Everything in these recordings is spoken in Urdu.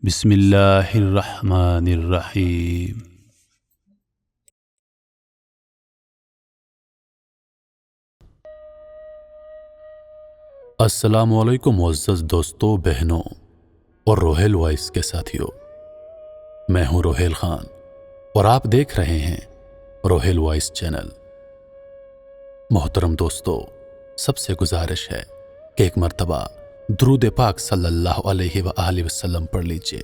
بسم اللہ الرحمن الرحیم۔ السلام علیکم معزز دوستوں، بہنوں اور روہیل وائس کے ساتھیوں۔ میں ہوں روہیل خان اور آپ دیکھ رہے ہیں روہیل وائس چینل۔ محترم دوستو، سب سے گزارش ہے کہ ایک مرتبہ درود پاک صلی اللہ علیہ وآلہ وسلم پڑھ لیجئے۔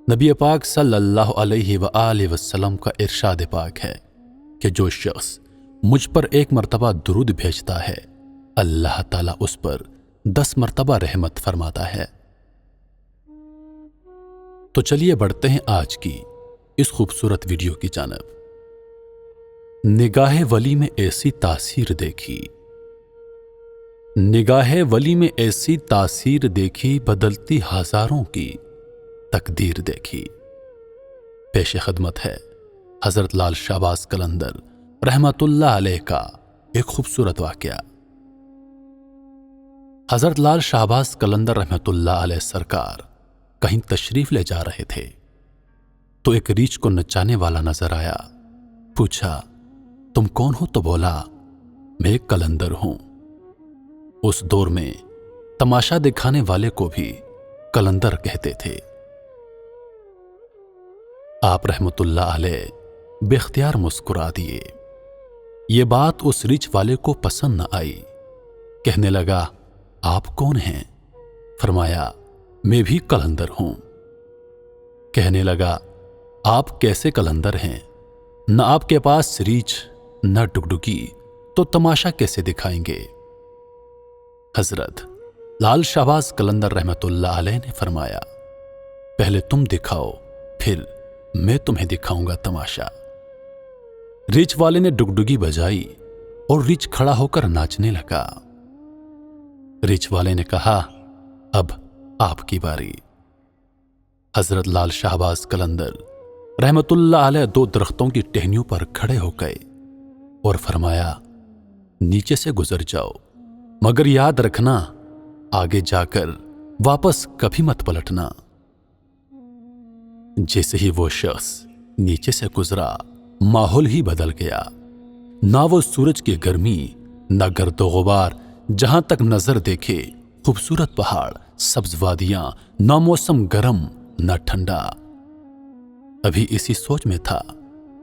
نبی پاک صلی اللہ علیہ وآلہ وسلم کا ارشاد پاک ہے کہ جو شخص مجھ پر ایک مرتبہ درود بھیجتا ہے، اللہ تعالیٰ اس پر 10 مرتبہ رحمت فرماتا ہے۔ تو چلیے بڑھتے ہیں آج کی اس خوبصورت ویڈیو کی جانب۔ نگاہ ولی میں ایسی تاثیر دیکھی، نگاہ ولی میں ایسی تاثیر دیکھی، بدلتی ہزاروں کی تقدیر دیکھی۔ پیش خدمت ہے حضرت لال شہباز قلندر رحمت اللہ علیہ کا ایک خوبصورت واقعہ۔ حضرت لال شہباز قلندر رحمت اللہ علیہ سرکار کہیں تشریف لے جا رہے تھے تو ایک ریچھ کو نچانے والا نظر آیا۔ پوچھا، تم کون ہو؟ تو بولا، میں ایک قلندر ہوں۔ اس دور میں تماشا دکھانے والے کو بھی قلندر کہتے تھے۔ آپ رحمت اللہ علیہ بے اختیار مسکرا دیے۔ یہ بات اس ریچھ والے کو پسند نہ آئی۔ کہنے لگا، آپ کون ہیں؟ فرمایا، میں بھی قلندر ہوں۔ کہنے لگا، آپ کیسے قلندر ہیں؟ نہ آپ کے پاس ریچھ نہ ڈگڈگی، تو تماشا کیسے دکھائیں گے؟ حضرت لال شہباز قلندر رحمت اللہ علیہ نے فرمایا، پہلے تم دکھاؤ، پھر میں تمہیں دکھاؤں گا تماشا۔ ریچھ والے نے ڈگڈگی بجائی اور ریچھ کھڑا ہو کر ناچنے لگا۔ ریچھ والے نے کہا، اب آپ کی باری۔ حضرت لال شہباز قلندر رحمت اللہ علیہ 2 درختوں کی ٹہنیوں پر کھڑے ہو گئے اور فرمایا، نیچے سے گزر جاؤ، مگر یاد رکھنا آگے جا کر واپس کبھی مت پلٹنا۔ جیسے ہی وہ شخص نیچے سے گزرا، ماحول ہی بدل گیا۔ نہ وہ سورج کی گرمی، نہ گرد و غبار، جہاں تک نظر دیکھے خوبصورت پہاڑ، سبز وادیاں، نہ موسم گرم نہ ٹھنڈا۔ ابھی اسی سوچ میں تھا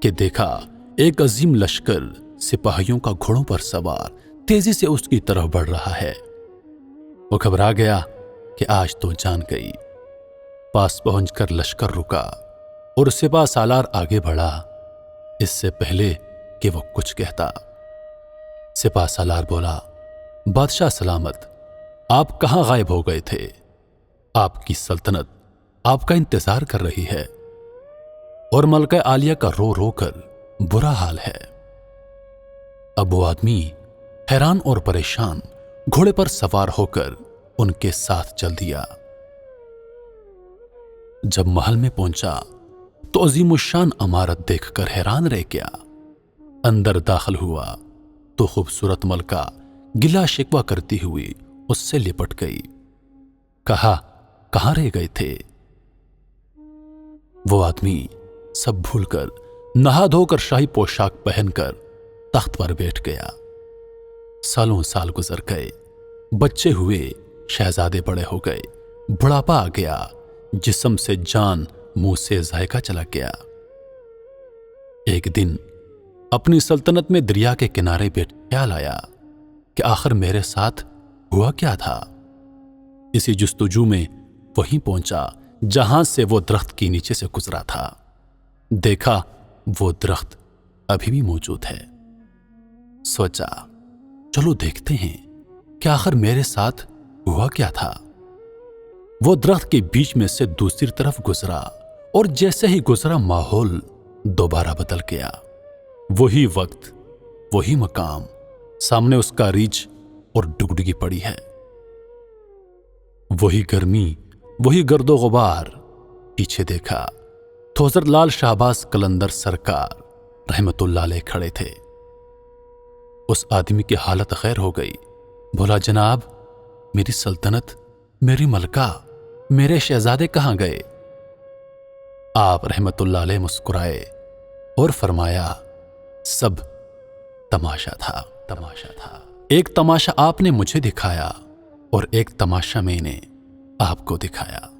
کہ دیکھا ایک عظیم لشکر سپاہیوں کا گھوڑوں پر سوار تیزی سے اس کی طرف بڑھ رہا ہے۔ وہ گھبرا گیا کہ آج تو جان گئی۔ پاس پہنچ کر لشکر رکا اور سپاہ سالار آگے بڑھا، اس سے پہلے کہ وہ کچھ کہتا۔ سپاہ سالار بولا، بادشاہ سلامت، آپ کہاں غائب ہو گئے تھے؟ آپ کی سلطنت آپ کا انتظار کر رہی ہے اور ملکہ عالیہ کا رو رو کر برا حال ہے۔ اب وہ آدمی حیران اور پریشان گھوڑے پر سوار ہو کر ان کے ساتھ چل دیا۔ جب محل میں پہنچا تو عظیم الشان عمارت دیکھ کر حیران رہ گیا۔ اندر داخل ہوا تو خوبصورت ملکہ گلا شکوہ کرتی ہوئی اس سے لپٹ گئی۔ کہا، کہاں رہ گئے تھے؟ وہ آدمی سب بھول کر نہا دھو کر شاہی پوشاک پہن کر تخت پر بیٹھ گیا۔ سالوں سال گزر گئے، بچے ہوئے، شہزادے بڑے ہو گئے، بڑھاپا آ گیا، جسم سے جان منہ سے ذائقہ چلا گیا۔ ایک دن اپنی سلطنت میں دریا کے کنارے بیٹھ خیال آیا کہ آخر میرے ساتھ ہوا کیا تھا۔ اسی جستجو میں وہیں پہنچا جہاں سے وہ درخت کے نیچے سے گزرا تھا۔ دیکھا وہ درخت ابھی بھی موجود ہے۔ سوچا، چلو دیکھتے ہیں کہ آخر میرے ساتھ ہوا کیا تھا۔ وہ درخت کے بیچ میں سے دوسری طرف گزرا اور جیسے ہی گزرا ماحول دوبارہ بدل گیا۔ وہی وقت، وہی مقام، سامنے اس کا ریچھ اور ڈگڈگی پڑی ہے۔ وہی گرمی، وہی گرد و غبار۔ پیچھے دیکھا تو حضرت لال شہباز قلندر سرکار رحمت اللہ علیہ کھڑے تھے۔ اس آدمی کی حالت خیر ہو گئی۔ بولا، جناب، میری سلطنت، میری ملکہ میرے شہزادے کہاں گئے؟ آپ رحمت اللہ علیہ مسکرائے اور فرمایا سب تماشا تھا۔ ایک تماشا آپ نے مجھے دکھایا اور ایک تماشا میں نے آپ کو دکھایا۔